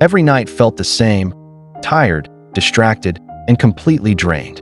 Every night felt the same, tired, distracted, and completely drained.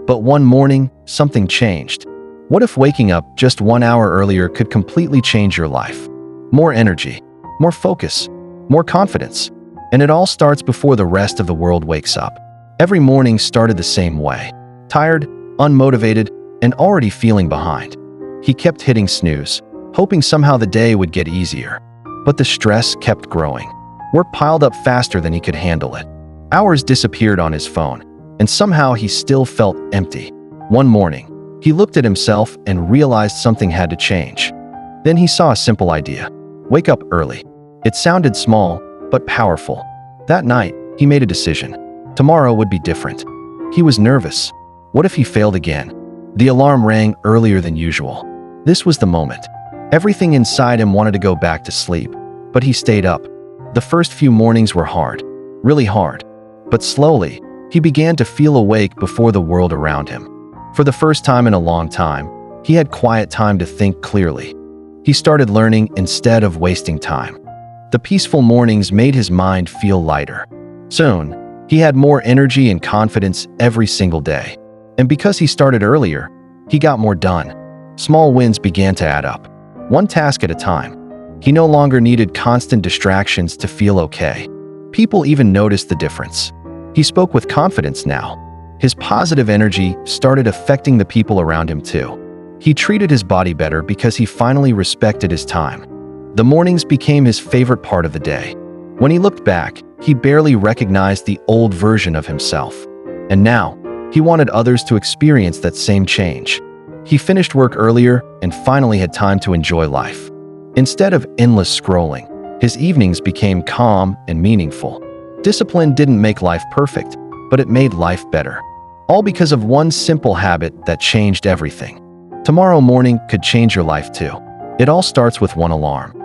But one morning, something changed. What if waking up just 1 hour earlier could completely change your life? More energy, more focus, more confidence. And it all starts before the rest of the world wakes up. Every morning started the same way. Tired, unmotivated, and already feeling behind. He kept hitting snooze, hoping somehow the day would get easier. But the stress kept growing. Work piled up faster than he could handle it. Hours disappeared on his phone, and somehow he still felt empty. One morning, he looked at himself and realized something had to change. Then he saw a simple idea. Wake up early. It sounded small, but powerful. That night, he made a decision. Tomorrow would be different. He was nervous. What if he failed again? The alarm rang earlier than usual. This was the moment. Everything inside him wanted to go back to sleep, but he stayed up. The first few mornings were hard, really hard. But slowly, he began to feel awake before the world around him. For the first time in a long time, he had quiet time to think clearly. He started learning instead of wasting time. The peaceful mornings made his mind feel lighter. Soon, he had more energy and confidence every single day. And because he started earlier, he got more done. Small wins began to add up, one task at a time. He no longer needed constant distractions to feel okay. People even noticed the difference. He spoke with confidence now. His positive energy started affecting the people around him too. He treated his body better because he finally respected his time. The mornings became his favorite part of the day. When he looked back, he barely recognized the old version of himself. And now, he wanted others to experience that same change. He finished work earlier and finally had time to enjoy life. Instead of endless scrolling, his evenings became calm and meaningful. Discipline didn't make life perfect, but it made life better. All because of one simple habit that changed everything. Tomorrow morning could change your life too. It all starts with one alarm.